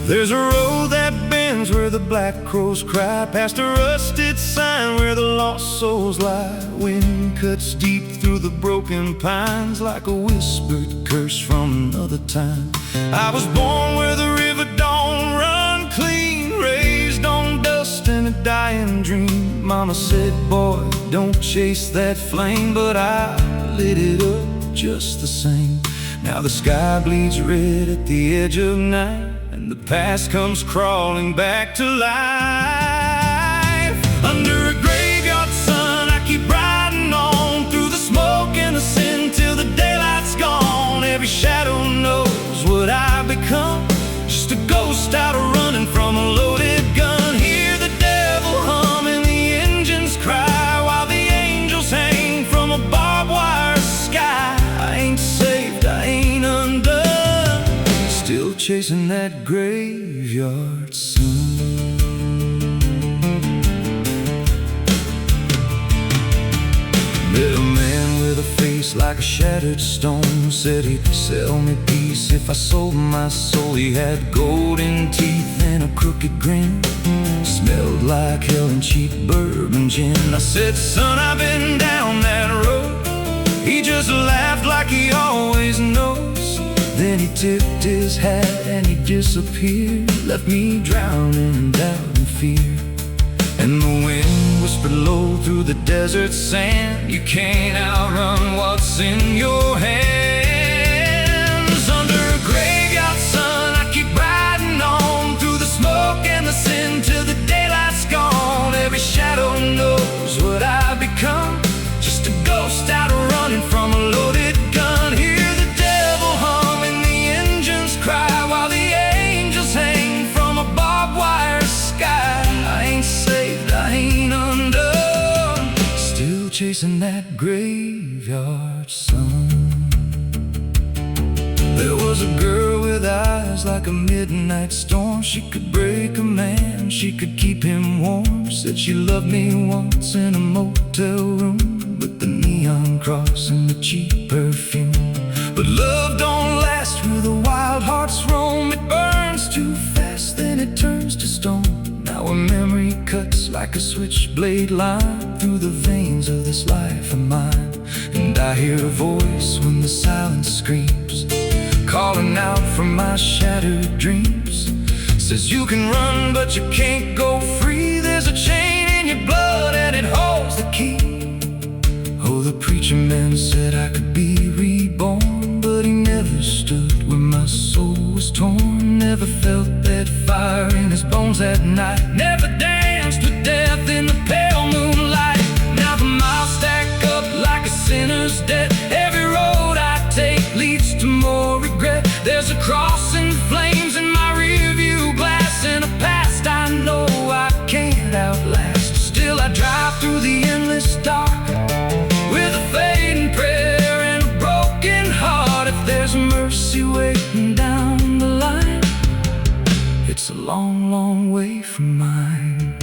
There's a road that bends where the black crows cry, past a rusted sign where the lost souls lie. Wind cuts deep through the broken pines like a whispered curse from another time. I was born where the river don't run clean, raised on dust and a dying dream. Mama said, boy, don't chase that flame, but I lit it up just the same. Now the sky bleeds red at the edge of night, and the past comes crawling back to life. Under a graveyard sun, I keep riding on through the smoke and the sin till the daylight's gone. Every shadow knows what I've become, just a ghost out running from a loaded gun. Hear the devil hum and the engines cry, while the angels hang from a barbed wire sky. I ain't saved, I ain't undone, still chasing that graveyard sun. Met a man with a face like a shattered stone, said he'd sell me peace if I sold my soul. He had golden teeth and a crooked grin, smelled like hell and cheap bourbon gin. I said, son, I've been down that road. He just laughed like he always knows. Then he tipped his hat and he disappeared, left me drowning in doubt and fear. And the wind whispered low through the desert sand, you can't outrun what's in your hands. Under a graveyard sun, I keep riding on through the smoke and the sin till the daylight's gone. Every shadow knows what I've become, just a ghost out running from a loaded gun. Hear the devil hum and the engines cry, while the angels hang from a barbed wire sky. I ain't saved, I ain't undone, still chasing that graveyard sun. There was a girl with eyes like a midnight storm. She could break a man, she could keep him warm. Said she loved me once in a motel room, with the neon cross and the cheap perfume. But love don't last where the wild hearts roam. It burns too fast, then it turns to stone. Now a memory cuts like a switchblade line through the veins of this life of mine. And I hear a voice when the silence screams, calling out from my shattered dreams. Says you can run but you can't go free. There's a chain in your blood and it holds the key. Oh, the preacher man said I could be reborn, but he never stood where my soul was torn. Never felt that fire in his bones at night, never danced with death in the pale moonlight. Now the miles stack up like a sinner's debt. Every road I take leads to more regret. There's a cross and flames in my rearview glass, and a past I know I can't outlast. Still I drive through the endless dark with a fading prayer and a broken heart. If there's mercy waiting down the line, it's a long, long way from mine.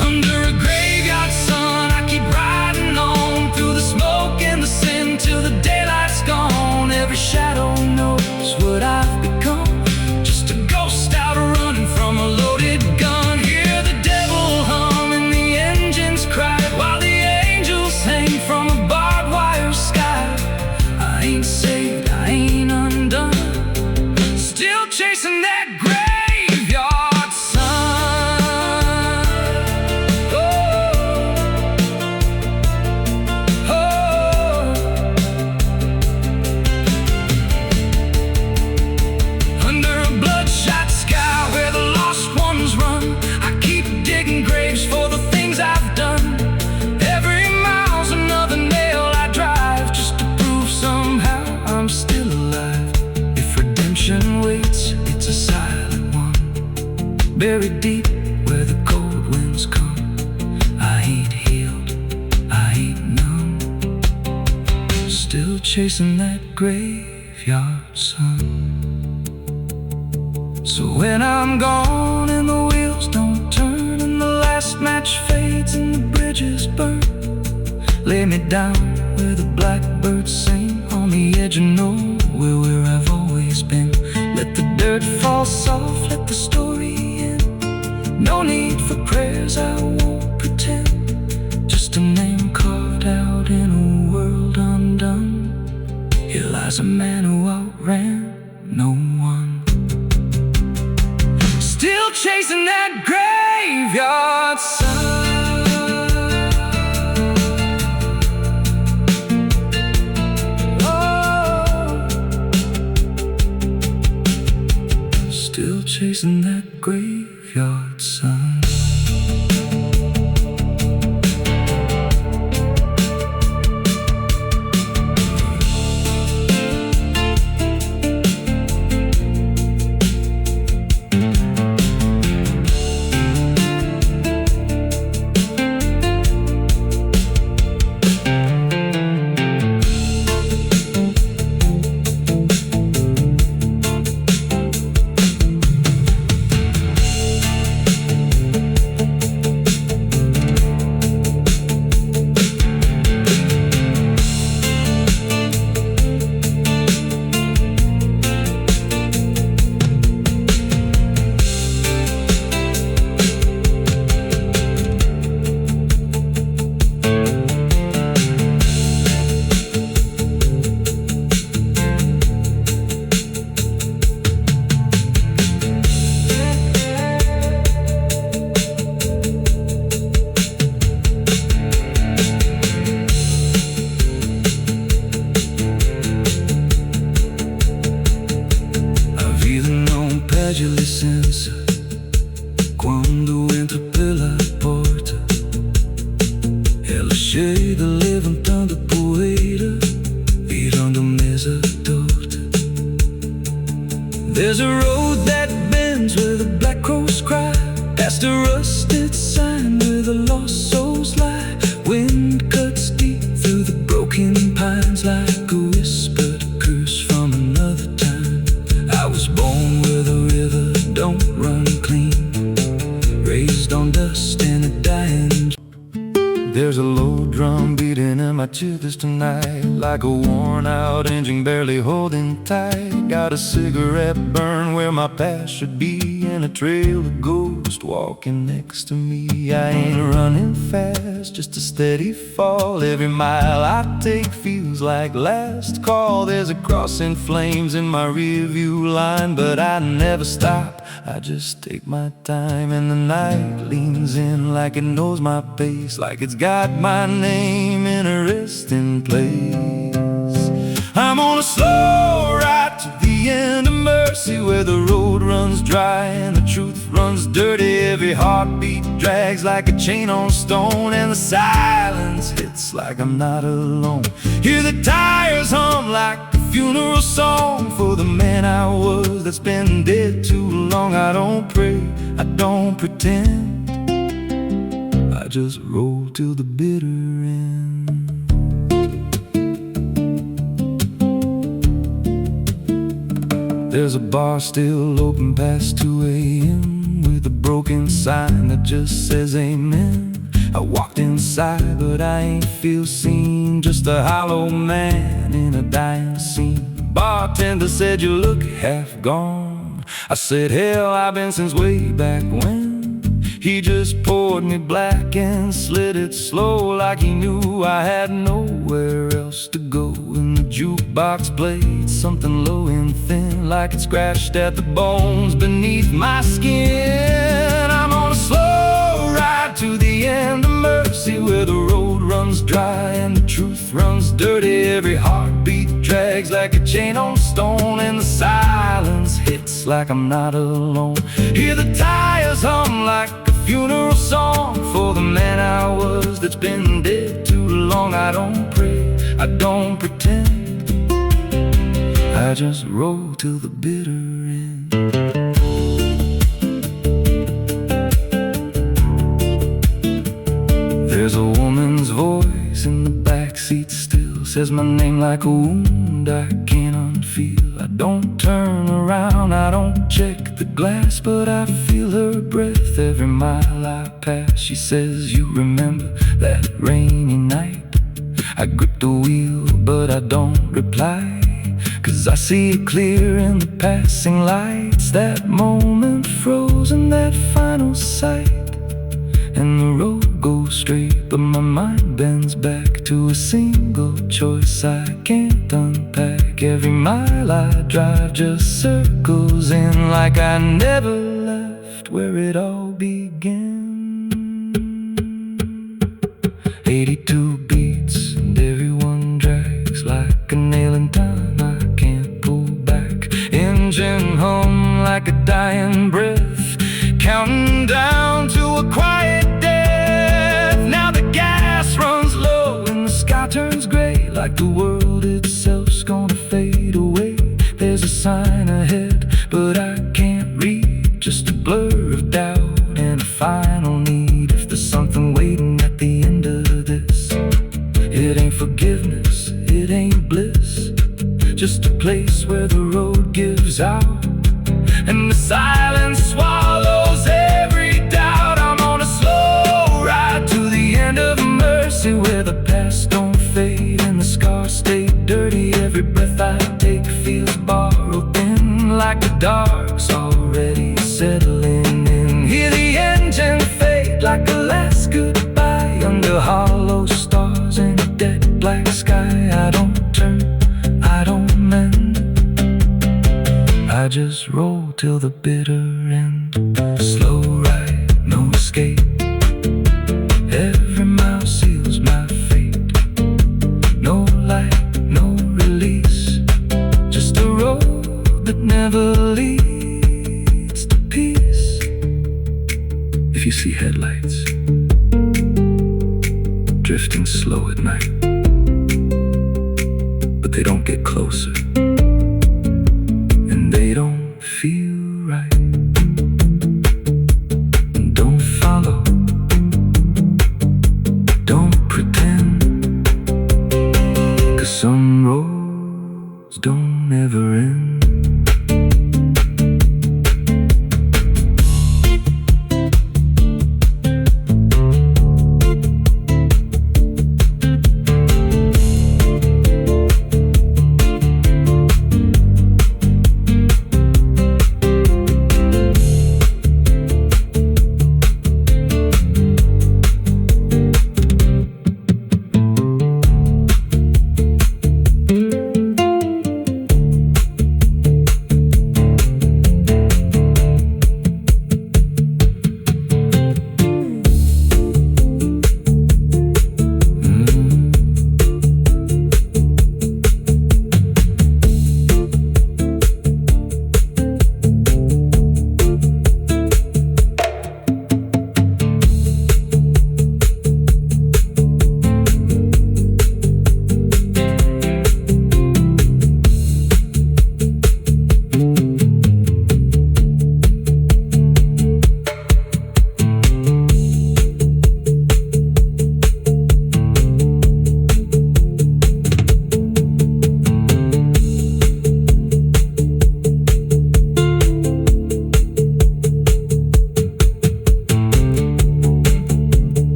Under a graveyard sun, I keep riding on through the smoke and the sin till the daylight's gone. Every shadow knows what I've become, just a ghost out running from a loaded gun. Hear the devil hum and the engines cry, while the angels hang from a barbed wire sky. I ain't saved, I ain't undone, still chasing that graveyard sun. Oh, oh. Under a bloodshot sky where the lost ones run, I keep digging graves for the things I've done. Every mile's another nail I drive, just to prove somehow I'm still alive. If redemption waits, it's a silent one, buried deep where the cold winds come. I ain't healed, I ain't numb, still chasing that graveyard sun. So when I'm gone and the wheels don't turn and the last match fades and the bridges burn, lay me down where the blackbirds sing, on the edge of nowhere where I've always been. Let the dirt it fall soft, let the story end. No need for prayers, I won't pretend. Just a name carved out in a world undone. Here lies a man who outran no one. Still chasing that graveyard sun. Still chasing that graveyard sun. Pede licença quando entra pela porta. Ela chega levantando poeira, virando mesa torta. There's a road that bends where the black crows cry, past a rusted sign where the lost souls lie. Wind cuts deep through the broken pines like a whispered curse from another time. I was born where the river don't run clean, raised on dust and a dying. There's a low drum beating in my chest tonight, like a worn out engine barely holding tight. Got a cigarette burn where my past should be, and a trail of ghosts walking next to me. I ain't running fast, just a steady fall. Every mile I take feels like last call. There's a cross in flames in my rearview line, but I never stop, I just take my time. And the night leans in like it knows my pace, like it's got my name in a resting place. I'm on a slow ride to the end of mercy, where the road runs dry and the truth runs dirty. Every heartbeat drags like a chain on stone, and the silence hits like I'm not alone. Hear the tires hum like a funeral song for the man I was that's been dead too long. I don't pray, I don't pretend, I just roll till the bitter end. There's a bar still open past 2 a.m. with a broken sign that just says amen. I walked inside but I ain't feel seen, just a hollow man in a dying scene. Bartender said you look half gone. I said hell, I've been since way back when. He just poured me black and slid it slow, like he knew I had nowhere else to go. And the jukebox played something low and thin, like it scratched at the bones beneath my skin. I'm on a slow ride to the end of mercy, where the road runs dry and the truth runs dirty. Every heartbeat drags like a chain on stone, and the silence hits like I'm not alone. Hear the tires hum like a funeral song for the man I was that's been dead too long. I don't pray, I don't pretend, I just roll till the bitter end. There's a woman's voice in the backseat still, says my name like a wound I can't unfeel. I don't turn around, I don't check the glass, but I feel her breath every mile I pass. She says, you remember that rainy night? I grip the wheel but I don't reply, 'Cause I see it clear in the passing lights, that moment frozen, that final sight. And the road goes straight, but my mind bends back to a single choice I can't unpack. Every mile I drive just circles in, like I never left where it all began. 82 beats and everyone drags like a nail in time I can't pull back. Engine hum like a dying breath, counting down to a quiet death. Now the gas runs low and the sky turns gray, like the world itself's gonna fade away. There's a sign ahead, but I can't read, just a blur of doubt and a final need. If there's something waiting at the end of this, it ain't forgiveness, it ain't bliss, just a place where the road gives out and the silence swallows every doubt. I'm on a slow ride to the end of mercy, where the past don't fade and the scars stay dirty. Every breath I take feels borrowed in, like the dark's already settling in. Hear the engine fade like a last goodbye under hollow stars in a dead black sky. I don't turn, I don't mend, I just roll till the bitter end. Slow ride, no escape, every mile seals my fate. No light, no release, just a road that never leads to peace. If you see headlights drifting slow at night, but they don't get closer, they don't feel right. Don't follow, don't pretend, 'cause some roads don't ever end.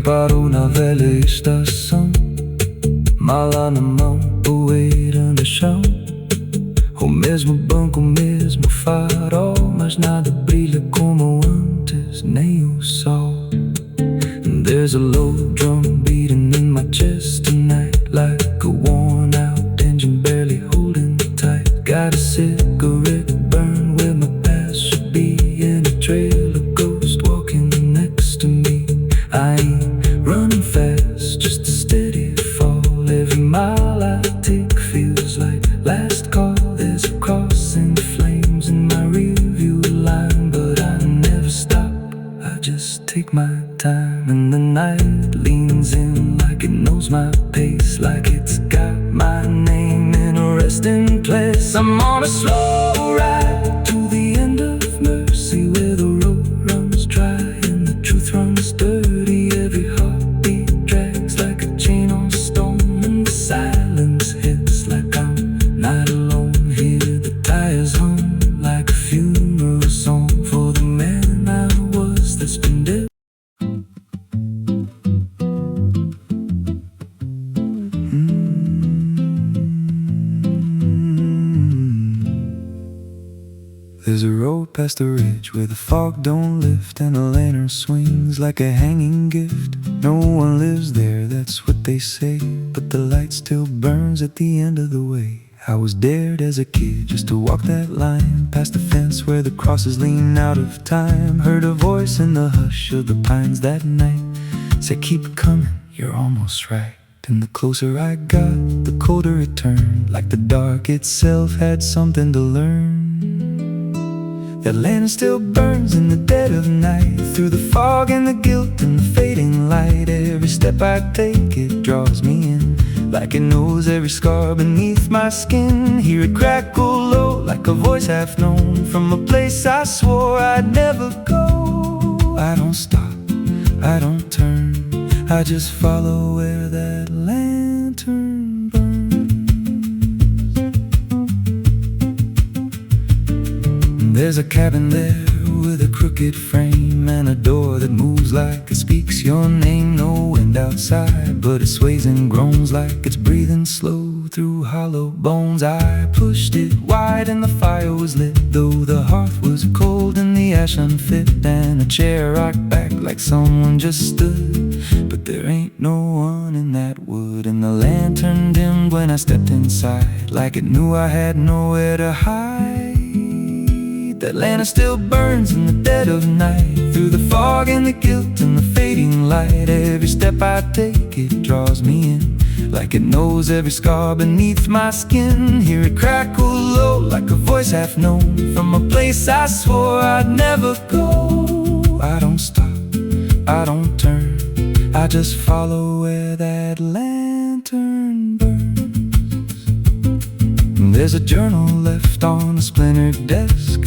Parou na velha estação, mala na mão, poeira no chão. O mesmo banco, o mesmo farol, mas nada brilha como antes, nem o sol. And there's a low drum beating in my chest tonight, like a worn out engine barely holding tight. Got a cigarette burn where my past should be, and a trail of ghosts walking next to me. I ain't running fast, just a steady fall. Every mile I take feels like last call. There's a cross in flames in my rearview line, but I never stop, I just take my time. And the night leans in like it knows my pace, like it's got my name in a resting place. I'm on a slow ride to the end of mercy, where the road runs dry and the truth runs dirty. Every heartbeat drags like a chain on stone, and the silence hits like I'm not alone. Hear the tires hum like a funeral song for the man I was that's been dead. There's a road past the ridge where the fog don't lift, and the lantern swings like a hanging gift. No one lives there, that's what they say, but the light still burns at the end of the way. I was dared as a kid just to walk that line, past the fence where the crosses lean out of time. Heard a voice in the hush of the pines that night, said keep it coming, you're almost right. And the closer I got, the colder it turned, like the dark itself had something to learn. That lantern still burns in the dead of night, through the fog and the guilt and the fading light. Every step I take, it draws me in, like it knows every scar beneath my skin. Hear it crackle low, like a voice half known, from a place I swore I'd never go. I don't stop, I don't turn, I just follow where that lantern burns. There's a cabin there with a crooked frame, and a door that moves like it speaks your name. No wind outside, but it sways and groans like it's breathing slow through hollow bones. I pushed it wide and the fire was lit, though the hearth was cold and the ash unfit, and a chair rocked back like someone just stood. But there ain't no one in that wood, and the lantern dimmed when I stepped inside, like it knew I had nowhere to hide. That lantern still burns in the dead of night, through the fog and the guilt and the fading light. Every step I take, it draws me in, like it knows every scar beneath my skin. Hear it crackle low, like a voice half known, from a place I swore I'd never go. I don't stop, I don't turn, I just follow where that lantern burns. There's a journal left on a splintered desk,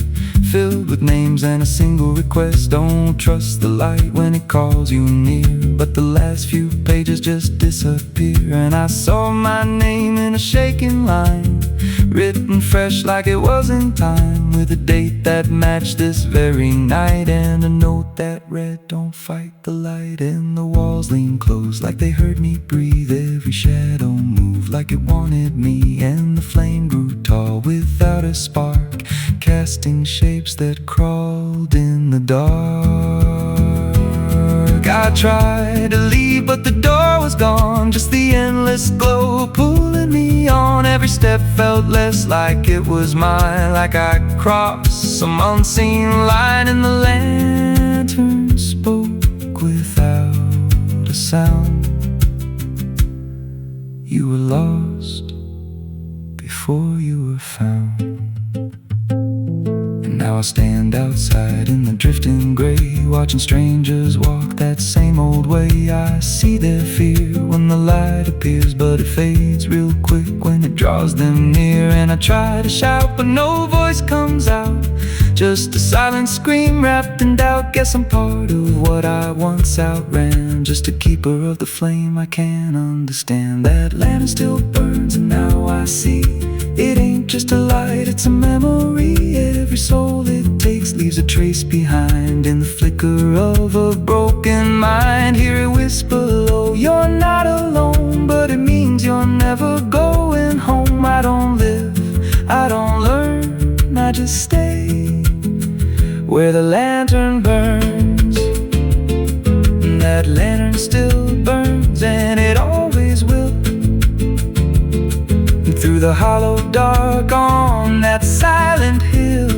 filled with names and a single request. Don't trust the light when it calls you near, but the last few pages just disappear. And I saw my name in a shaking line, written fresh like it was in time, with a date that matched this very night, and a note that read, don't fight the light. And the walls leaned close like they heard me breathe, every shadow moved like it wanted me, and the flame grew tall without a spark, casting shapes that crawled in the dark. I tried to leave, but the door was gone, just the endless glow pulling me on. Every step felt less like it was mine, like I crossed some unseen line, and the lantern spoke without a sound. You were lost before you were found. Now I stand outside in the drifting gray, watching strangers walk that same old way. I see their fear when the light appears, but it fades real quick when it draws them near. And I try to shout, but no voice comes out, just a silent scream wrapped in doubt. Guess I'm part of what I once outran, just a keeper of the flame I can't understand. That lantern still burns, and now I see it ain't just a light, it's a memory. Every soul it takes leaves a trace behind, in the flicker of a broken mind. Hear it whisper low, you're not alone, but it means you're never going home. I don't live, I don't learn, I just stay where the lantern burns. And that lantern still burns, and it always will, through the hollow dark on that silent hill.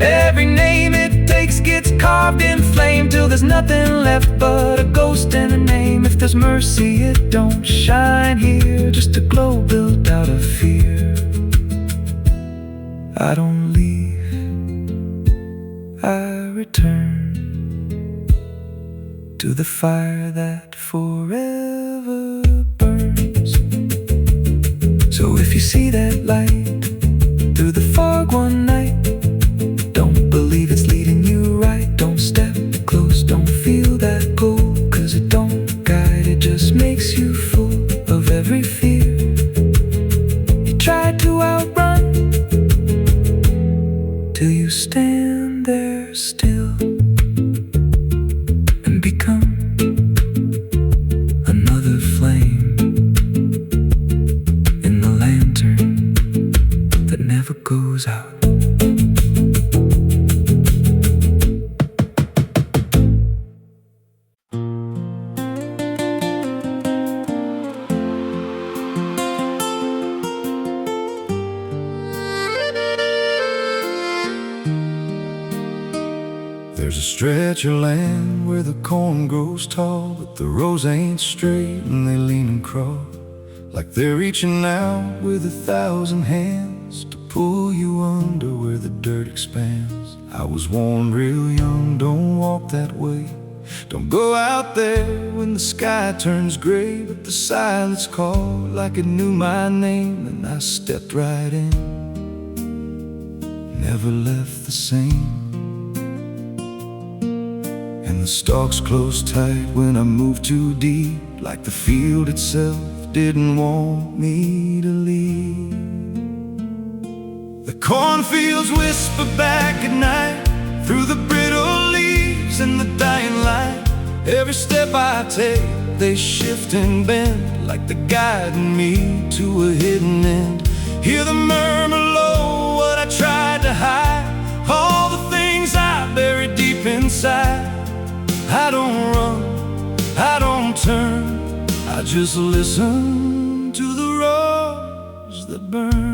Every name it takes gets carved in flame, till there's nothing left but a ghost and a name. If there's mercy, it don't shine here, just a glow built out of fear. I don't leave, I return to the fire that forever burns. So if you see that light through the fog one night, don't believe it's leading you right. Don't step close, don't feel that pull, 'cause it don't guide, it just makes you full of every fear you tried to outrun, till you stand there still and become another flame in the lantern that never goes out. stretch of land where the corn grows tall, but the rows ain't straight and they lean and crawl, like they're reaching out with 1,000 hands to pull you under where the dirt expands. I was warned real young, don't walk that way. Don't go out there when the sky turns gray. But the silence called like it knew my name, and I stepped right in, never left the same. And the stalks closed tight when I moved too deep, like the field itself didn't want me to leave. The cornfields whisper back at night through the brittle leaves and the dying light. Every step I take, they shift and bend, like they're guiding me to a hidden end. Hear the murmur low, what I tried to hide, all the things I buried deep inside. I don't run, I don't turn, I just listen to the roars that burn.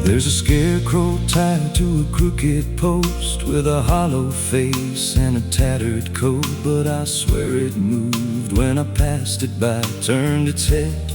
There's a scarecrow tied to a crooked post with a hollow face and a tattered coat, but I swear it moved when I passed it by. Turned its head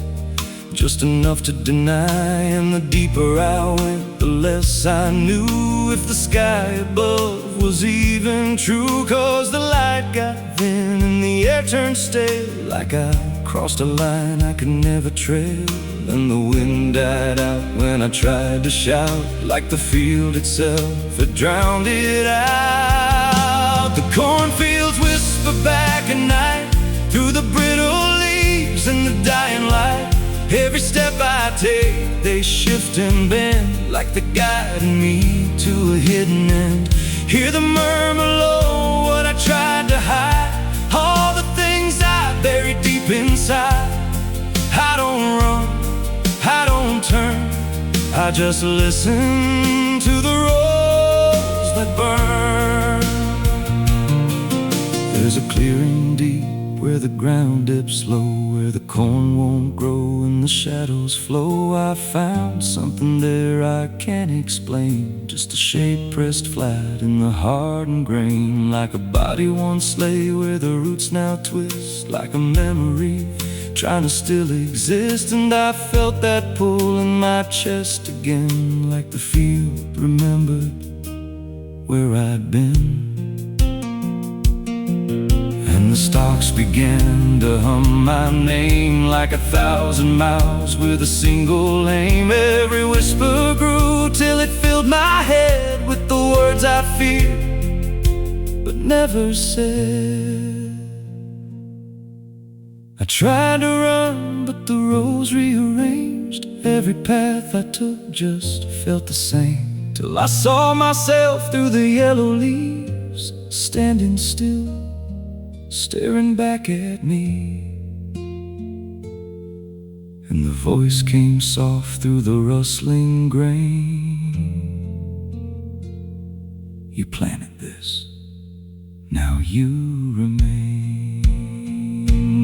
just enough to deny, and the deeper I went, the less I knew if the sky above was even true. 'Cause the light got thin and the air turned stale, like I crossed a line I could never trail. And the wind died out when I tried to shout, like the field itself had drowned it out. The cornfields whisper back at night through the brittle leaves and the dying light. Every step I take, they shift and bend, like they're guiding me to a hidden end. Hear the murmur low, what I tried to hide, all the things I buried deep inside. I don't run, I don't turn, I just listen to the roars that burn. There's a clearing deep where the ground dips low, where the corn won't grow and the shadows flow. I found something there I can't explain, just a shape pressed flat in the hardened grain, like a body once lay where the roots now twist, like a memory trying to still exist. And I felt that pull in my chest again, like the field remembered where I'd been. And the stalks began to hum my name, like 1,000 miles with a single aim. Every whisper grew till it filled my head with the words I feared but never said. I tried to run, but the roads rearranged. Every path I took just felt the same, till I saw myself through the yellow leaves, standing still, staring back at me. And the voice came soft through the rustling grain. You planted this, now you remain.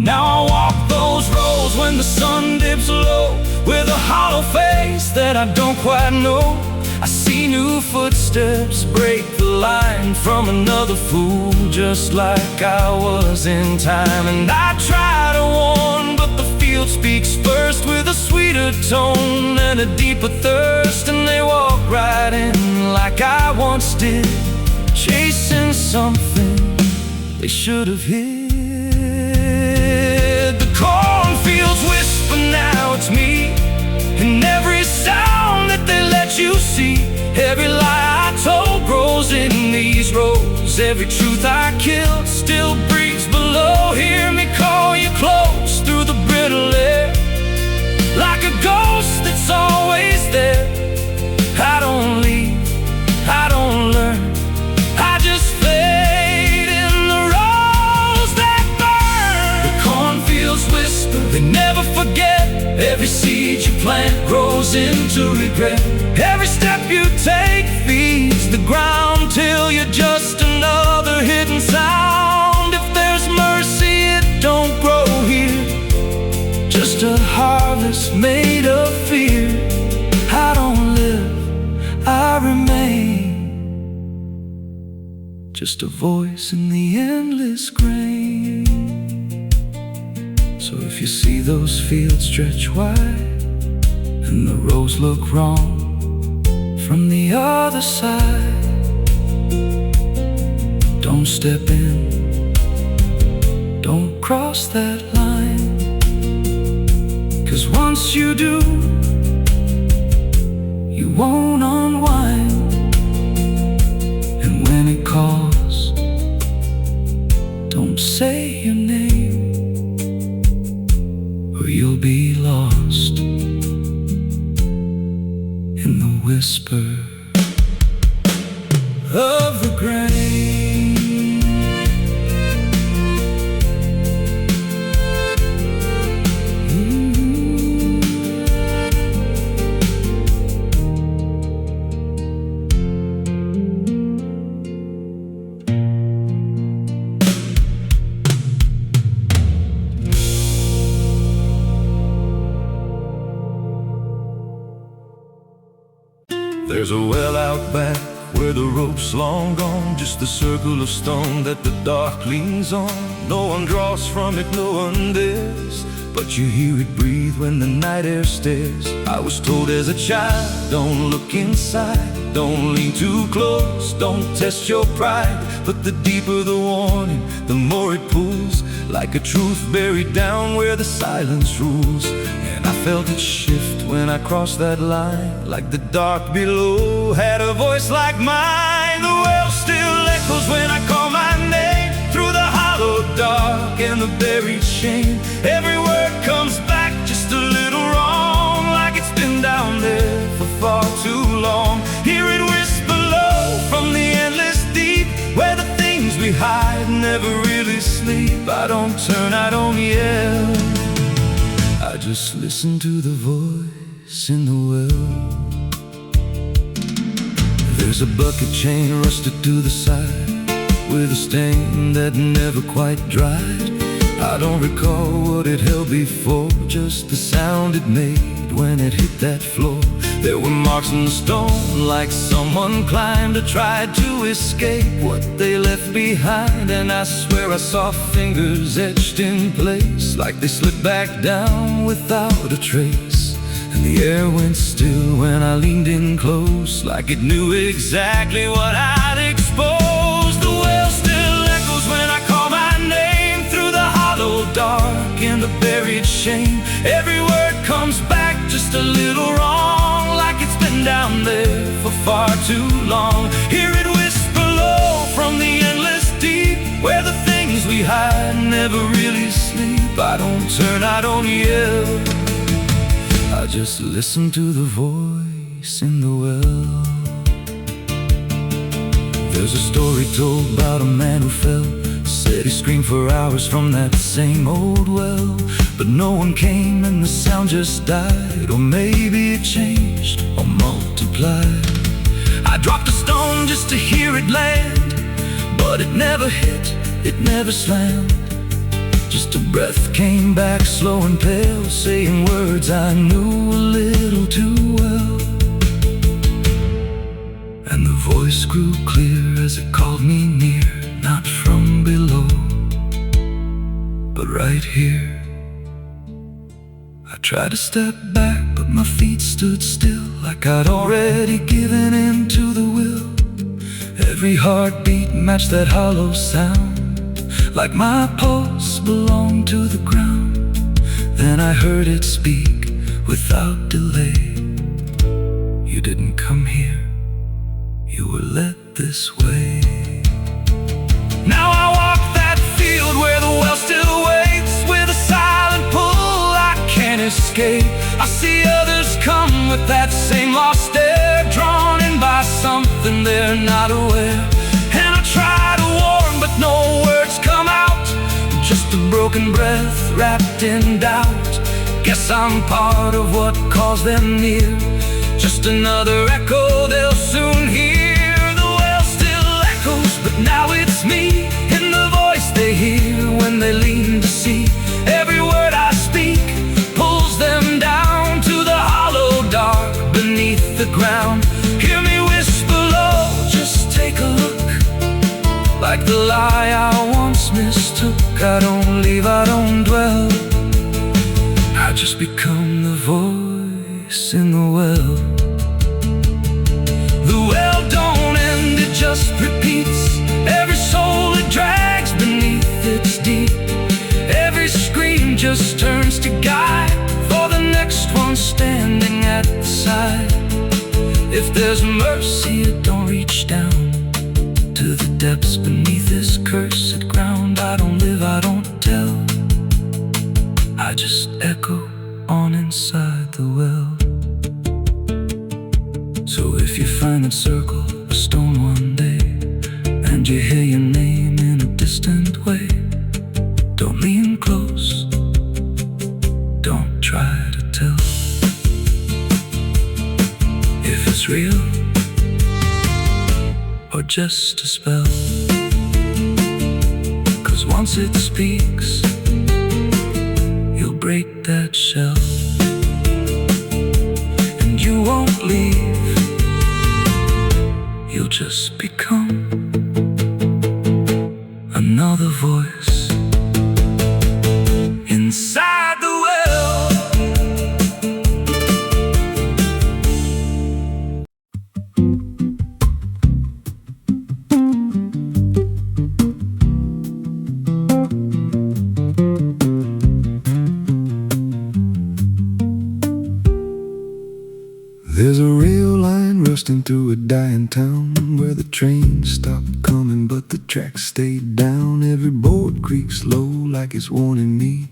Now I walk those roads when the sun dips low, with a hollow face that I don't quite know. I see new footsteps break the line from another fool, just like I was in time. And I try to warn, but the field speaks first, with a sweeter tone and a deeper thirst. And they walk right in like I once did, chasing something they should have hid. The cornfields whisper, now it's me, and every sound that they let you see. Every lie I told grows in these rows. Every truth I killed still breathes below. Hear me call you close through the brittle air, like a ghost that's always there. I don't leave, I don't learn, I just fade in the rows that burn. The cornfields whisper, they never forget. Every seed you plant grows into regret. Every step you take feeds the ground till you're just another hidden sound. If there's mercy, it don't grow here, just a harvest made of fear. I don't live, just a voice in the endless grain. So if you see those fields stretch wide and the roads look wrong from the other side, don't step in, don't cross that line. 'Cause once you do, you won't unwind. And when it calls, don't say your name, or you'll be lost in the whisper of the grain. There's a well out back where the rope's long gone, just the circle of stone that the dark leans on. No one draws from it, no one dares, but you hear it breathe when the night air stares. I was told as a child, don't look inside, don't lean too close, don't test your pride. But the deeper the warning, the more it pulls, like a truth buried down where the silence rules. I felt it shift when I crossed that line, like the dark below had a voice like mine. The well still echoes when I call my name, through the hollow dark and the buried shame. Every word comes back just a little wrong, like it's been down there for far too long. Hear it whisper low from the endless deep, where the things we hide never really sleep. I don't turn, I don't yell, I just listen to the voice in the well. There's a bucket chain rusted to the side, with a stain that never quite dried. I don't recall what it held before, just the sound it made when it hit that floor. There were marks in the stone, like someone climbed or tried to escape what they left behind. And I swear I saw fingers etched in place, like they slipped back down without a trace. And the air went still when I leaned in close, like it knew exactly what I'd exposed. The well still echoes when I call my name, through the hollow dark and the buried shame. Every word comes back just a little wrong, like it's been down there for far too long. Hear it whisper low from the endless deep, where the things we hide never really sleep. I don't turn, I don't yell, I just listen to the voice in the well. There's a story told about a man who fell, said he screamed for hours from that same old well, but no one came and the sound just died. Or maybe it changed or multiplied. I dropped a stone just to hear it land, but it never hit, it never slammed. Just a breath came back slow and pale, saying words I knew a little too well. And the voice grew clear as it called me near, not from below, but right here. I tried to step back, but my feet stood still, like I'd already given in to the will. Every heartbeat matched that hollow sound, like my pulse belonged to the ground. Then I heard it speak without delay. You didn't come here, you were led this way. Now I walk that field where the well still waits, with a silent pull I can't escape. I see others come with that same lost stare, drawn in by something they're not aware. And I try to warn, but no words come out, just a broken breath wrapped in doubt. Guess I'm part of what calls them near, just another echo they'll soon hear. The well still echoes, but now it's me, in the voice they hear when they lean to see. Every word I speak pulls them down to the hollow dark beneath the ground. Hear me whisper low, just take a look, the lie I once mistook. I don't leave, I don't dwell, I just become the voice in the well. The well don't end, it just repeats. Every soul it drags beneath its deep. Every scream just turns to guide for the next one standing at the side. If there's mercy, it don't reach down to the depths beneath this cursed ground. I don't live, I don't tell, I just echo on inside the well. So if you find that circle of stone one day, and you hear your name in a distant way, don't lean close, don't try to tell if it's real or just a spell. 'Cause once it speaks, you'll break that shell, and you won't leave, you'll just become another voice inside the well. There's a rail line rusting through a dying town, where the trains stopped coming but the tracks stayed down. Every board creaks low like it's warning me,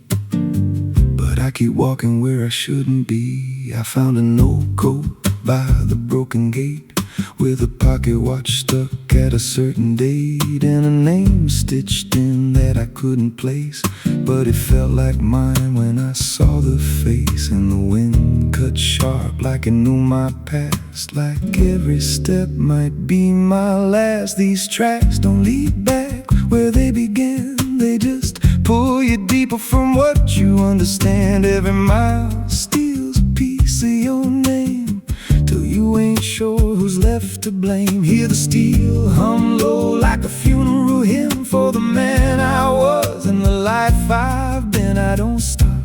but I keep walking where I shouldn't be. I found an old coat by the broken gate, with a pocket watch stuck at a certain date, and a name stitched in that I couldn't place, but it felt like mine when I saw the face. And the wind cut sharp like it knew my past, like every step might be my last. These tracks don't lead back where they began, they just pull you deeper from what you understand. Every mile steals a piece of your name, till you ain't sure who's left to blame. Hear the steel hum low like a funeral hymn for the man I was and the life I've been. I don't stop,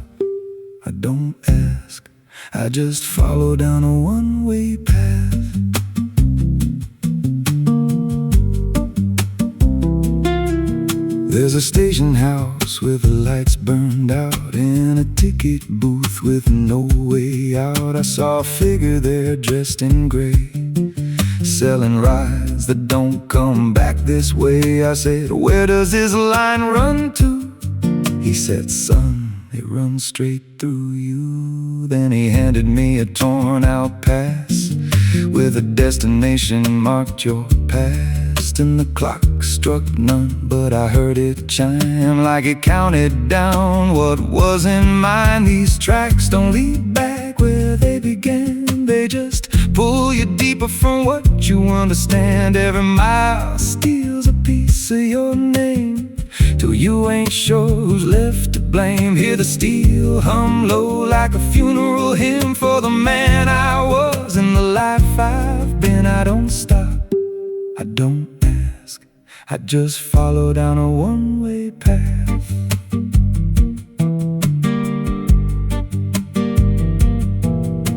I don't ask, I just follow down a one-way path. There's a station house with the lights burned out, and a ticket booth with no way out. I saw a figure there dressed in gray, selling rides that don't come back this way. I said, where does this line run to? He said, son, it runs straight through you. Then he handed me a torn out pass with a destination marked your past. And the clock struck none, but I heard it chime like it counted down what wasn't mine. These tracks don't lead back where they began, they just pull you deeper from what you understand. Every mile steals a piece of your name, till you ain't sure who's left to blame. Hear the steel hum low like a funeral hymn for the man I was and the life I've been. I don't stop, I don't ask, I just follow down a one-way path.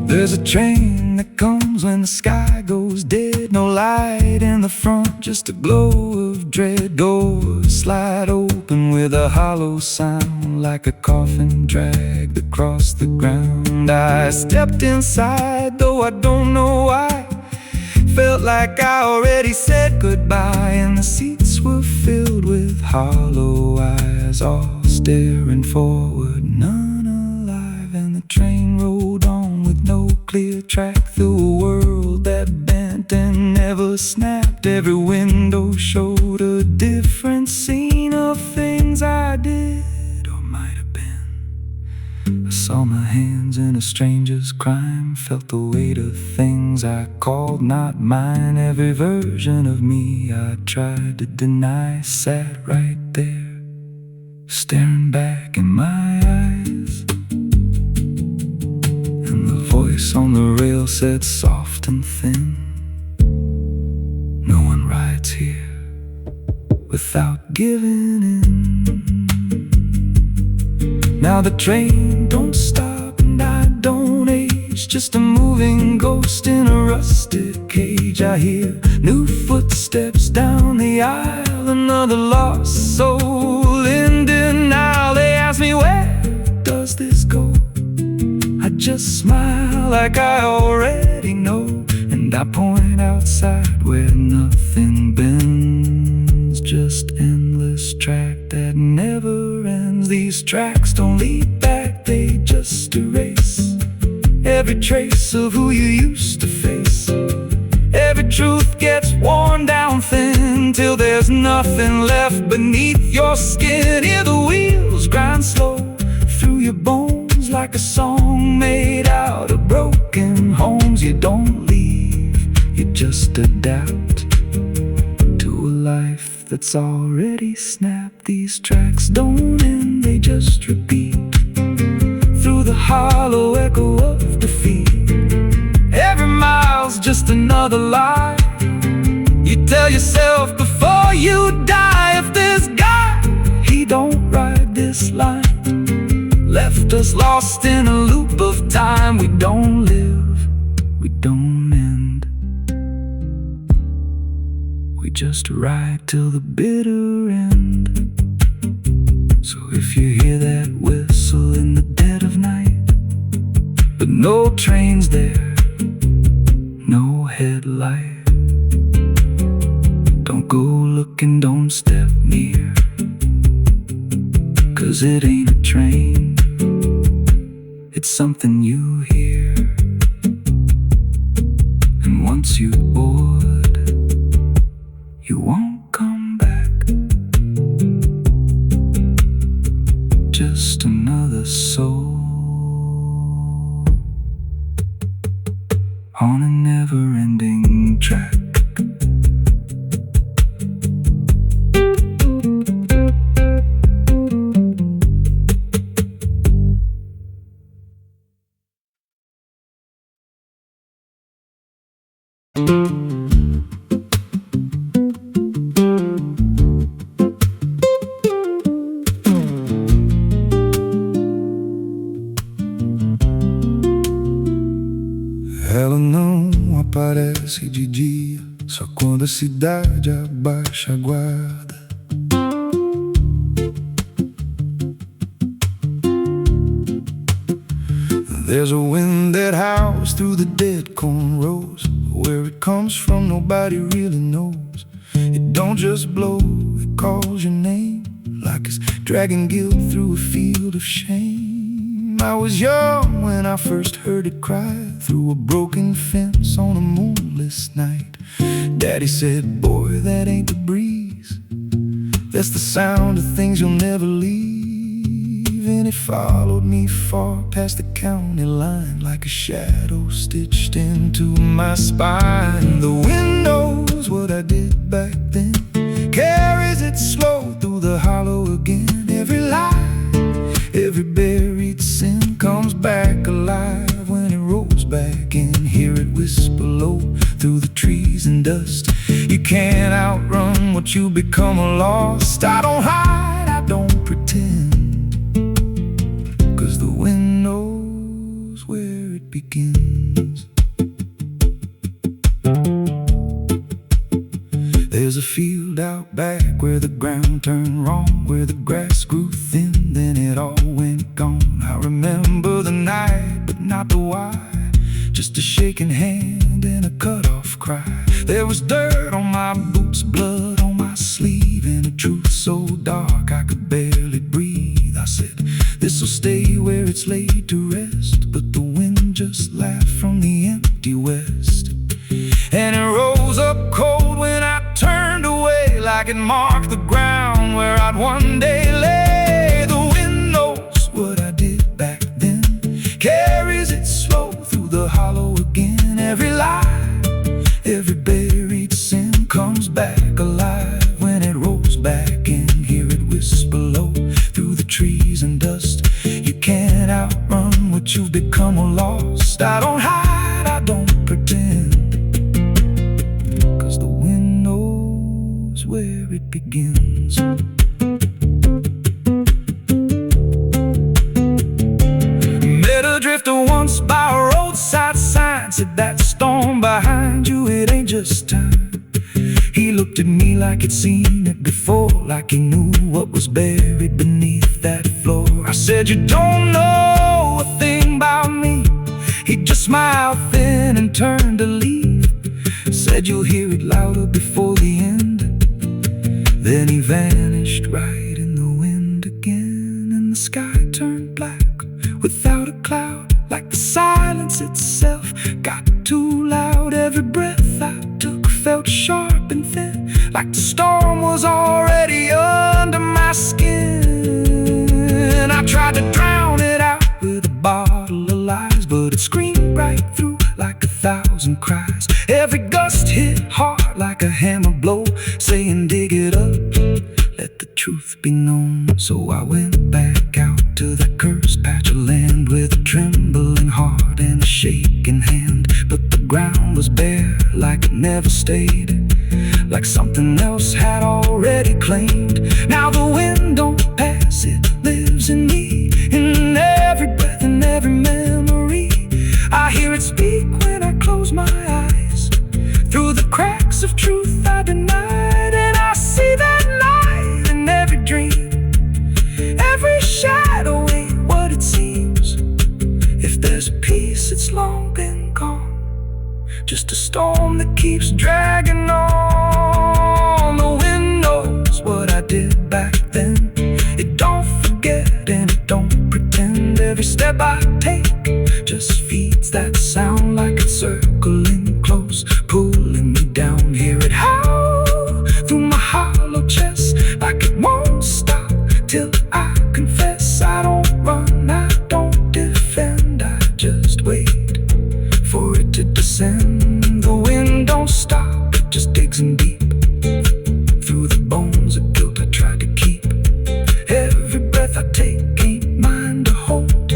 There's a train that comes when the sky goes dead, no light in the front, just a glow of dread. Doors slide open with a hollow sound, like a coffin dragged across the ground. I stepped inside, though I don't know why. Felt like I already said goodbye, and the seats were filled with hollow eyes, all staring forward, none alive. And the train rolled on with no clear track through a world that bent and never snapped. Every window showed a different scene of things I did or might have been. I saw my hands in a stranger's crime, felt the weight of things I called not mine. Every version of me I tried to deny sat right there, staring back in my eyes. And the voice on the rail said soft and thin, no one rides here with without giving in. Now the train don't stop and I don't age, just a moving ghost in a rusted cage. I hear new footsteps down the aisle, another lost soul in denial. They ask me, where does this go? I just smile like I already know, and I point outside where nothing bends, just endless track that never ends. These tracks don't lead back, they just erase every trace of who you used to face. Every truth gets worn down thin till there's nothing left beneath your skin. Hear the wheels grind slow through your bones like a song made out of broken homes. You don't leave, you just adapt to a life that's already snapped. These tracks don't end, they just repeat through the hollow echo of defeat. Every mile's just another lie you tell yourself before you die. If this guy, he don't ride this line, left us lost in a loop of time. We don't live, we don't end, we just ride till the bitter end. So if you hear that whistle in the dead of night, but no trains there, no headlight, don't go looking, don't step near, 'cause it ain't a train, it's something you hear. And once you board, you won't come back, just another soul on a never-ending track. Ela não aparece de dia, só quando a cidade abaixa a guarda. There's a wind that howls through the dead corn rows. Where it comes from nobody really knows. It don't just blow, it calls your name, like it's dragging guilt through a field of shame. I was young when I first heard it cry through a broken fence on a moonless night. Daddy said, boy, that ain't the breeze, that's the sound of things you'll never leave. And it followed me far past the county line, like a shadow stitched into my spine. The wind knows what I did back then, carries it slow through the hollow again. Every lie, every buried sin comes back alive when it rolls back in. Hear it whisper low through the trees and dust. You can't outrun what you become lost. I don't hide, I don't pretend, 'cause the wind knows where it begins. There's a field out back where the ground turned wrong, where the grass grew thin, then it all went gone. I remember the night, but not the why, just a shaking hand and a cut-off cry. There was dirt on my boots, blood on my sleeve, and a truth so dark I could barely breathe. I said, this'll stay where it's laid to rest, but the wind just laughed from the empty west. And it rose up cold when I turned away, like it marked the ground where I'd one day lay. The wind knows what I did back then, carries it slow through the hollow again. Every lie, every buried sin comes back alive when it rolls back in. Hear it whisper low through the trees and dust. You can't outrun what you've become or lost. I don't hide, I don't pretend, 'cause the wind knows where it begins. once by a roadside sign said that storm behind you, it ain't just time. He looked at me like he'd seen it before, like he knew what was buried beneath that floor. I said, you don't know a thing about me. He just smiled thin and turned to leave. Said you'll hear it louder before the end. Then he vanished right in the wind again, and the sky turned black without a cloud, like the silence itself got too loud. Every breath I took felt sharp and thin, like the storm was already under my skin. I tried to drown it out with a bottle of lies, but it screamed right through like 1,000 cries. Every gust hit hard like a hammer blow, saying dig it up, let the truth be known. So I went back out to that cursed patch of land with a trembling heart and a shaking hand. But the ground was bare like it never stayed, like something else had already claimed. Now the wind don't pass, it lives in me, in every breath and every memory. I hear it speak when I close my eyes, through the cracks of truth I denied. And I see that light in every dream, every shadow ain't what it seems. If there's a peace, it's long been gone, just a storm that keeps dragging on. The wind knows what I did back then. It don't forget and it don't pretend. Every step I take just feeds that sound, like it's circling close, pulling me down. Hear it howl through my hollow chest, like it won't stop till I confess. I don't run, I don't defend, I just wait for it to descend. The wind don't stop, it just digs in deep, through the bones of guilt I try to keep. Every breath I take ain't mine to hold,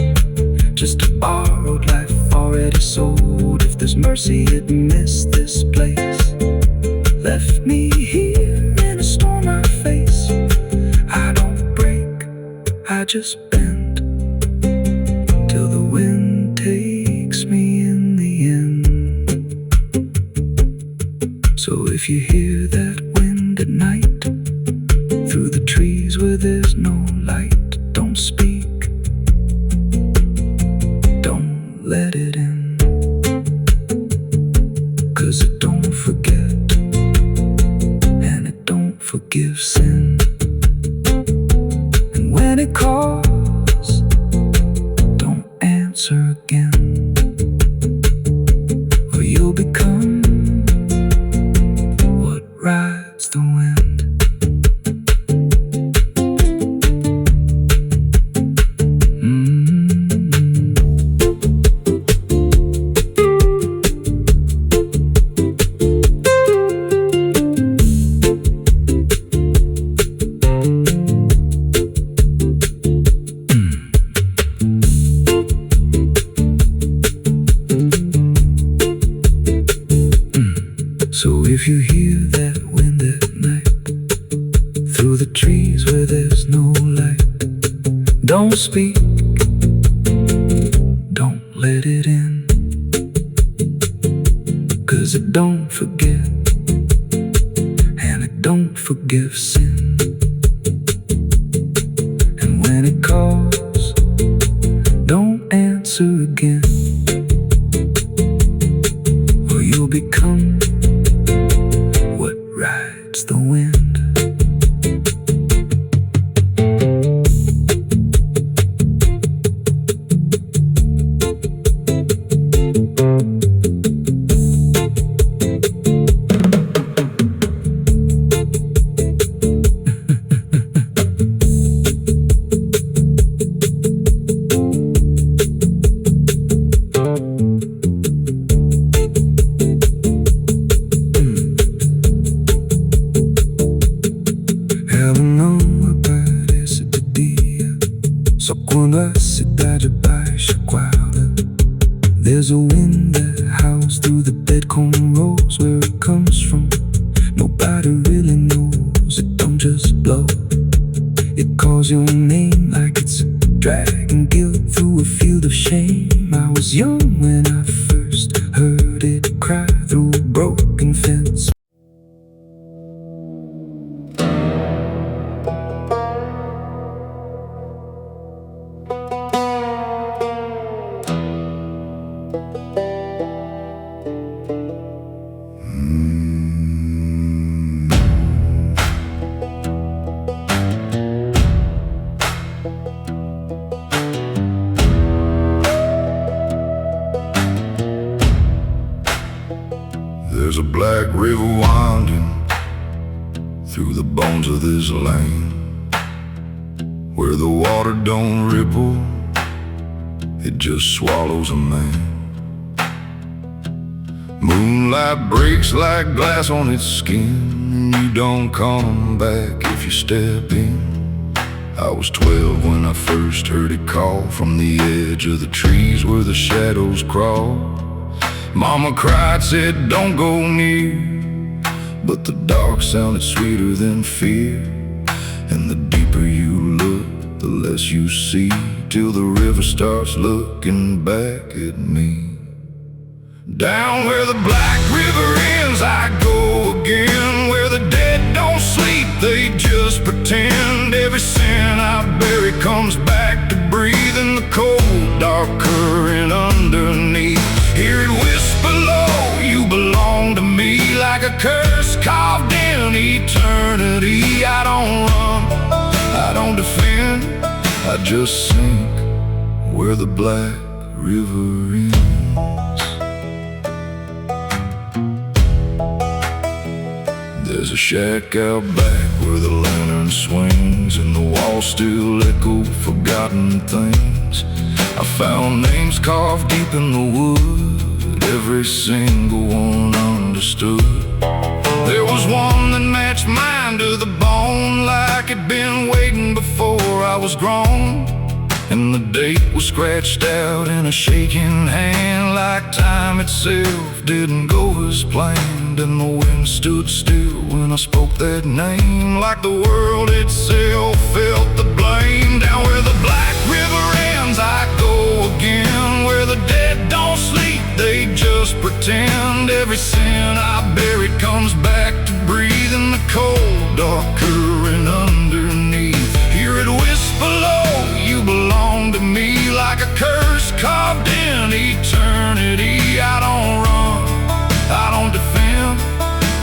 just a borrowed life already sold. If there's mercy, it missed this place, left me here in a storm I face. I don't break, I just bend, till the wind takes me in the end. So if you hear that wind at night, through the trees where there's no light, don't speak, don't let it in, 'cause it don't forget and it don't forgive sin. And when it calls, don't answer again, or you'll become what rides the wind. So if you hear that wind at night, through the trees where there's no light, don't speak, don't let it in, 'cause it don't forget and it don't forgive sin. And when it calls, don't answer again, or you'll become what rides the wind. So quando a cidade baixa quadra, there's a wind that howls through the dead corn rows. Where it comes from, nobody really knows. It don't just blow, it calls your name like it's a dragging guilt through a field of shame. I was young when I first heard it cry through a broken fence. There's a black river winding through the bones of this land, where the water don't ripple, it just swallows a man. Moonlight breaks like glass on its skin, and you don't come back if you step in. I was 12 when I first heard it call from the edge of the trees where the shadows crawl. Mama cried, said don't go near, but the dark sounded sweeter than fear. And the deeper you look, the less you see, till the river starts looking back at me. Down where the black river ends I go again, where the dead don't sleep, they just pretend. Every sin I bury comes back to breathe in the cold, dark current underneath. Hear it whisper low, you belong to me, like a curse carved in eternity. I don't run, I don't defend, I just sink where the black river ends. There's a shack out back where the lantern swings, and the walls still echo forgotten things. I found names carved deep in the wood, every single one understood. There was one that matched mine to the bone, like it'd been waiting before I was grown. And the date was scratched out in a shaking hand, like time itself didn't go as planned. And the wind stood still when I spoke that name, like the world itself felt the blame. Down where the black river ends I go again, where the dead don't sleep, they just pretend. Every sin I buried comes back to breathe in the cold, dark current underneath. Hear it whisper low, you belong to me, like a curse carved in eternity. I don't run, I don't defend,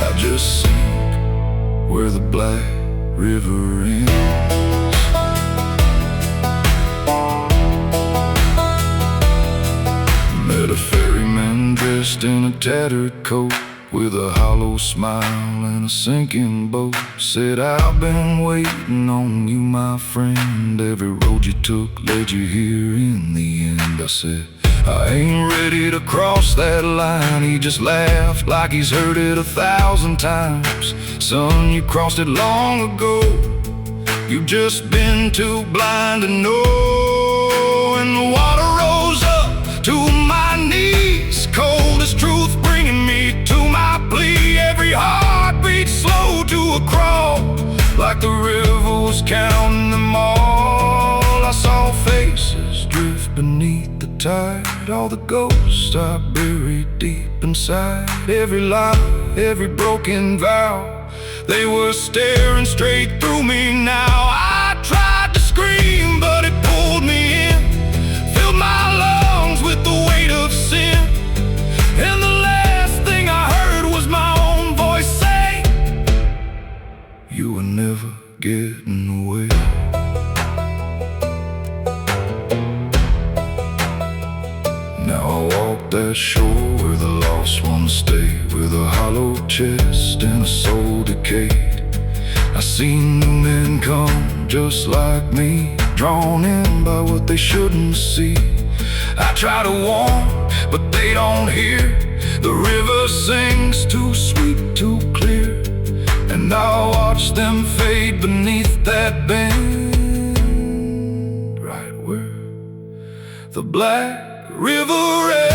I just sink where the black river ends. Met a ferryman dressed in a tattered coat, with a hollow smile and a sinking boat. Said, I've been waiting on you, my friend. Every road you took led you here in the end. I said, I ain't ready to cross that line. He just laughed like he's heard it 1,000 times. Son, you crossed it long ago, you've just been too blind to know. And the water rose up to my knees, cold as truth bringing me to my plea. Every heartbeat slow to a crawl, like the river was counting them all. I saw faces drift beneath the tide, all the ghosts I buried deep inside. Every lie, every broken vow, they were staring straight through me now. I tried to scream, but it pulled me in, filled my lungs with the weight of sin. And the last thing I heard was my own voice say, you were never getting away. Now I walk that shore where the lost ones stay, with a hollow chest and a soul decayed. I seen new men come just like me, drawn in by what they shouldn't see. I try to warn, but they don't hear. The river sings too sweet, too clear, and I watch them fade beneath that bend, right where the black river ends.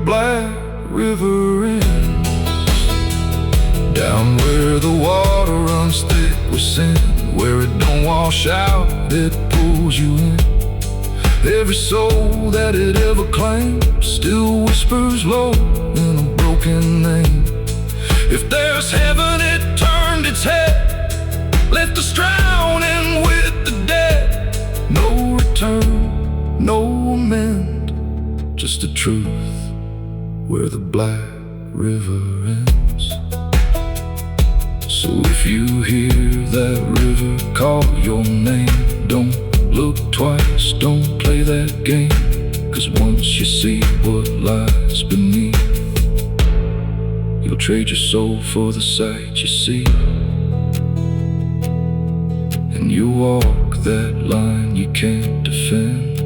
Black River ends, down where the water runs thick with sin, where it don't wash out, it pulls you in. Every soul that it ever claimed still whispers low in a broken name. If there's heaven, it turned its head, left us drowning with the dead. No return, no amend, just a truth where the Black River ends. So if you hear that river call your name, don't look twice, don't play that game, 'cause once you see what lies beneath, you'll trade your soul for the sight you see. And you walk that line you can't defend,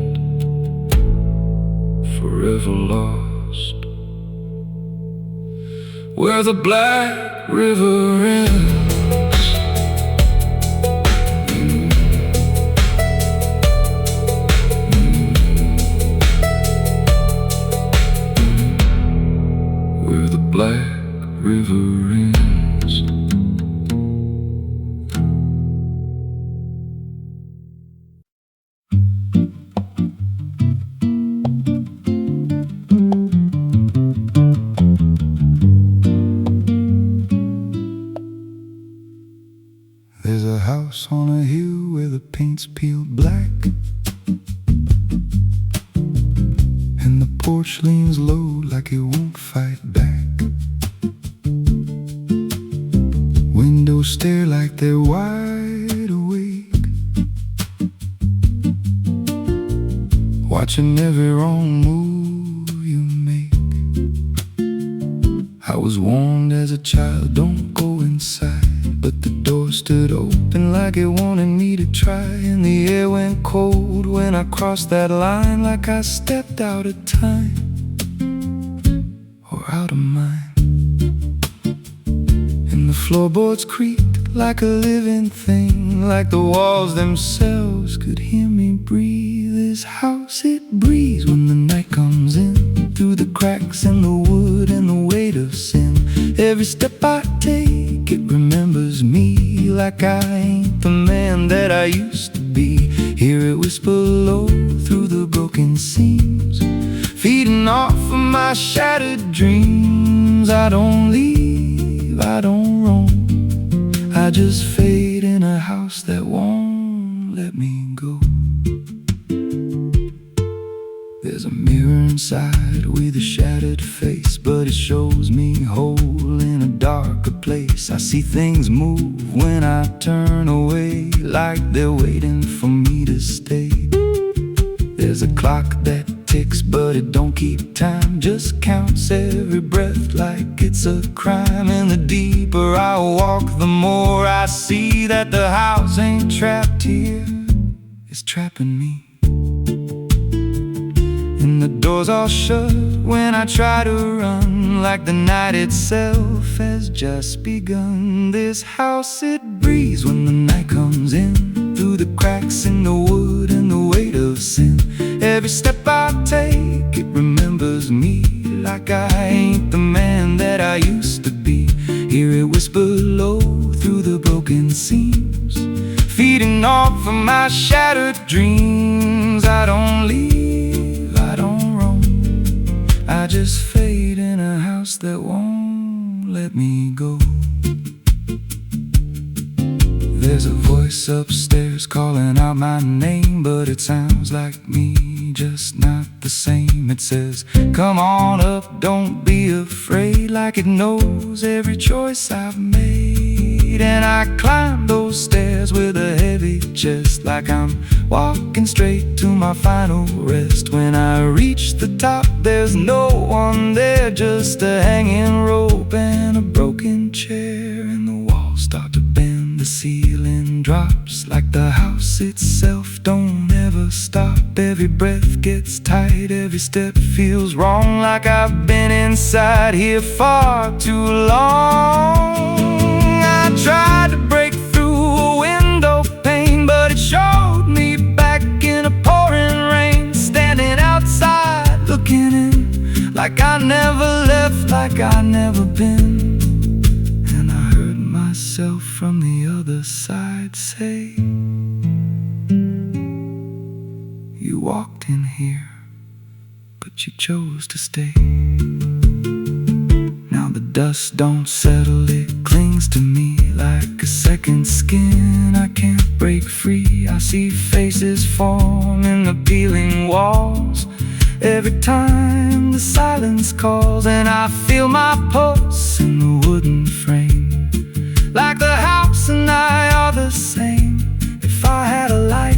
forever lost where the Black River ends. Where the Black River ends. There's a house on a hill where the paint's peeled black, and the porch leans low like it won't fight back. Windows stare like they're wide awake, watching every wrong move you make. I was warned as a child, don't go inside, but the door stood open like it wanted me to try. And the air went cold when I crossed that line, like I stepped out of time or out of mind. And the floorboards creaked like a living thing, like the walls themselves could hear me breathe. This house, it breathes when the night comes in, through the cracks in the wood and the weight of sin. Every step I take, it remembers me, like I ain't the man that I used to be. Hear it whisper low through the broken seams, feeding off of my shattered dreams. I don't leave, I don't roam, I just fade in a house that won't let me go. There's a mirror inside with a shattered face, but it shows me whole in a darker place. I see things move when I turn away, like they're waiting for me to stay. There's a clock that ticks, but it don't keep time, just counts every breath like it's a crime. And the deeper I walk, the more I see that the house ain't trapped here, it's trapping me. And the doors all shut when I try to run, like the night itself has just begun. This house, it breathes when the night comes in, through the cracks in the wood and the weight of sin. Every step I take, it remembers me, like I ain't the man that I used to be. Hear it whisper low through the broken seams, feeding off of my shattered dreams. I don't leave, I don't roam, I just fade in a house that won't let me go. There's a voice upstairs calling out my name, but it sounds like me, just not the same. It says, come on up, don't be afraid, like it knows every choice I've made. And I climb those stairs with a heavy chest, like I'm walking straight to my final rest. When I reach the top, there's no one there, just a hanging rope and a broken chair. And the walls start to bend, the ceiling drops, like the house itself don't ever stop. Every breath gets tight, every step feels wrong, like I've been inside here far too long. I tried to break through a window pane, but it showed me back in a pouring rain, standing outside looking in like I never left, like I never been. And I heard myself from the other side say, you walked in here, but you chose to stay. Now the dust don't settle, it clings to me like a second skin. I can't break free. I see faces form in the peeling walls every time the silence calls, and I feel my pulse in the wooden frame, like the house and I are the same. If I had a life,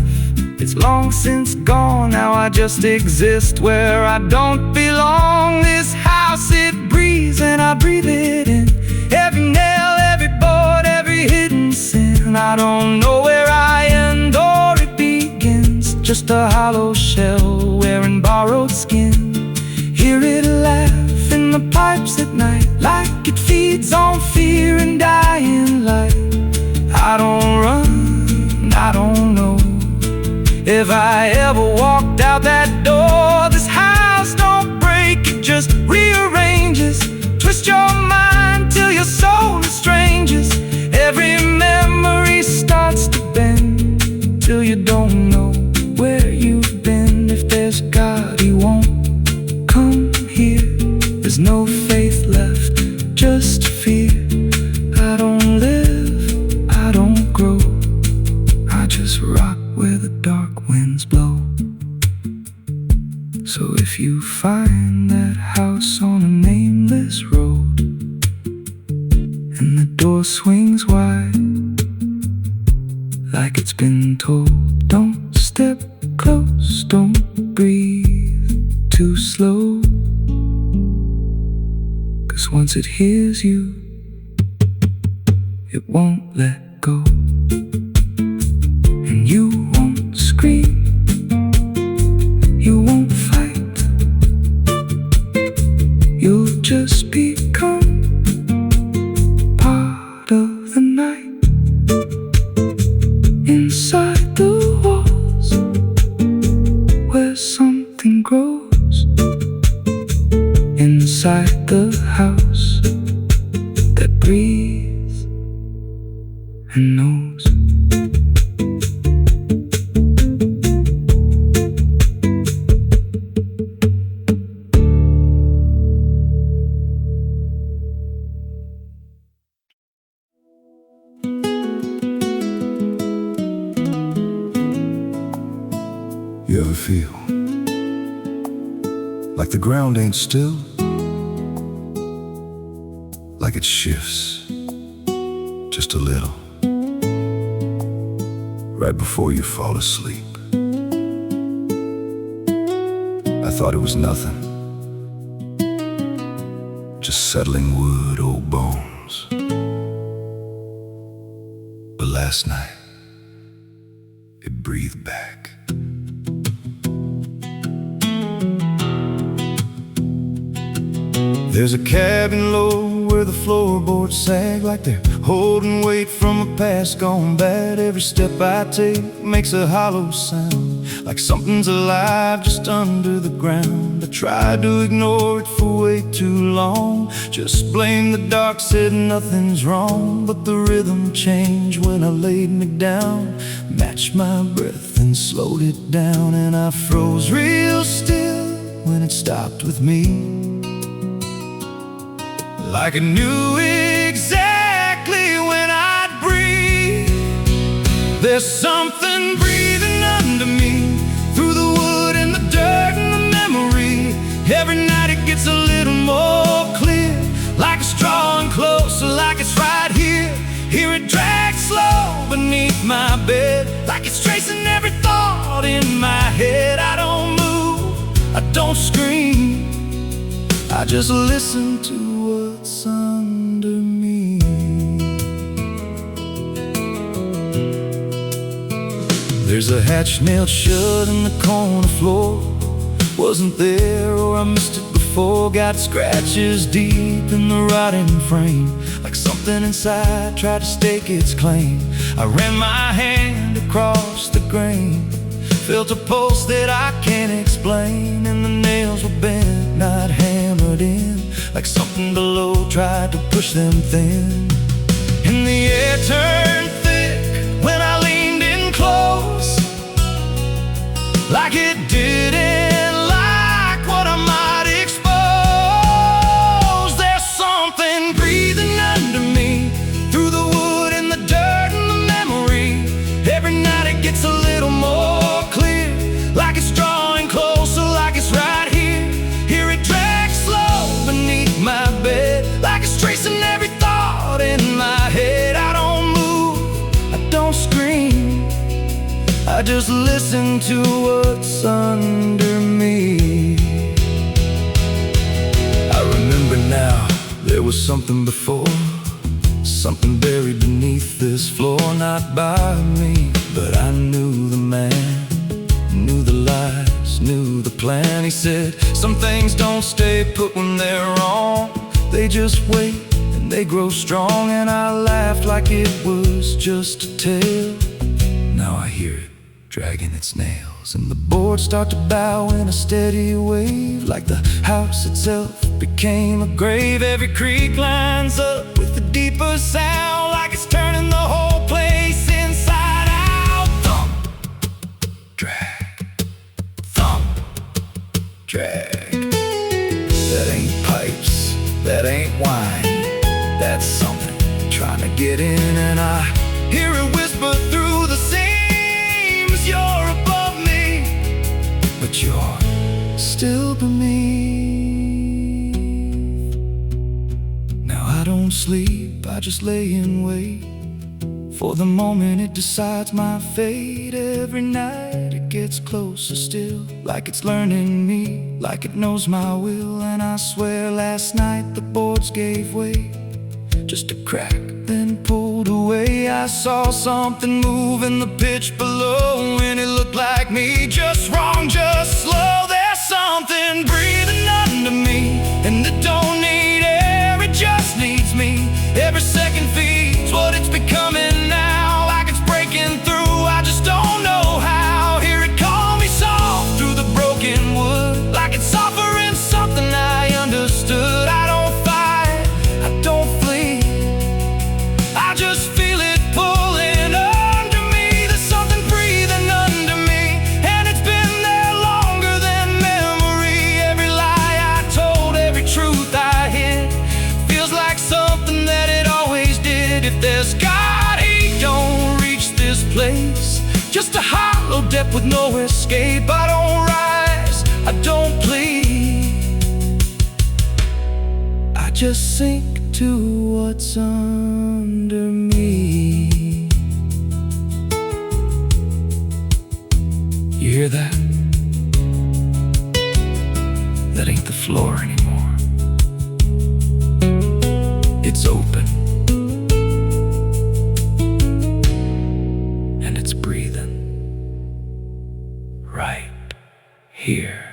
it's long since gone. Now I just exist where I don't belong. This house, it breathes and I breathe it in. Every nail, every board, every hidden sin. I don't know where I end or it begins, just a hollow shell wearing borrowed skin. Hear it laugh in the pipes at night, like it feeds on fear and dying light. I don't run, I don't know if I ever walked out that door. This house don't break, it just rearranges. Twist your mind till your soul estranges. Every memory starts to bend till you don't know where you've been. If there's God, He won't come here. There's no faith left, just fear. I don't live, I don't grow, I just rock where the dark winds blow. So if you find that house on a nameless road, and the door swings wide, like it's been told, don't step close, don't breathe too slow, 'cause once it hears you, it won't let go. And you won't scream, you won't fight, you'll just become part of the night. Inside the walls, where something grows. Inside the house that breathes and knows. You ever feel like the ground ain't still? Like it shifts just a little right before you fall asleep. I thought it was nothing, just settling wood, old bones. But last night, it breathed back. There's a cabin low where the floorboards sag like they're holding weight from a past gone bad. Every step I take makes a hollow sound, like something's alive just under the ground. I tried to ignore it for way too long, just blamed the dark, said nothing's wrong. But the rhythm changed when I laid me down, matched my breath and slowed it down. And I froze real still when it stopped with me, like I knew exactly when I'd breathe. There's something breathing under me, through the wood and the dirt and the memory. Every night it gets a little more clear, like it's drawing closer, like it's right here. Hear it drag slow beneath my bed, like it's tracing every thought in my head. I don't move, I don't scream, I just listen to what's under me. There's a hatch nailed shut in the corner floor. Wasn't there, or I missed it before. Got scratches deep in the rotting frame, like something inside tried to stake its claim. I ran my hand across the grain, felt a pulse that I can't explain, and the nails were bent, not hammered hammered in, like something below tried to push them thin. And the air turned thick when I leaned in close, like it didn't like what I might expose. There's something breathing under me, through the wood and the dirt and the memory. Every night it gets a little more clear, like it's drawing closer, like it's right here. Hear it drag slow beneath my bed, like it's tracing every thought in my head. I don't move, I don't scream, I just listen to what's under me. I remember now, there was something before, something buried beneath this floor. Not by me, but I knew the man, knew the lies, knew the plan. He said, some things don't stay put when they're wrong, they just wait and they grow strong. And I laughed like it was just a tale. Now I hear it dragging its nails, and the boards start to bow in a steady wave, like the house itself became a grave. Every creak lines up with a deeper sound, like it's turning the whole place inside out. Thump, drag, thump, drag. That ain't pipes, that ain't wine, that's something trying to get in. And I hear it whisper through the seams, you're above me, but you're still beneath. Now I don't sleep, I just lay in wait for the moment it decides my fate. Every night it gets closer still, like it's learning me, like it knows my will. And I swear last night the boards gave way, just a crack, then pulled away. I saw something move in the pitch below, and it looked like me, just wrong, just slow. There's something breathing under me, and it don't need air, it just needs me. Every second feeds what it's becoming now, like it's breaking through, I just don't know how. Hear it call me soft through the broken wood, like it's offering something I understood. I don't fight, I don't flee, I just feel it pulling under me. There's something breathing under me, and it's been there longer than memory. Every lie I told, every truth I hid, feels like something that it always did. If there's God, he don't reach this place, just a hollow depth with no escape. I don't rise, I don't plead, I just sink to what's under me. You hear that? That ain't the floor anymore, it's open, and it's breathing right here.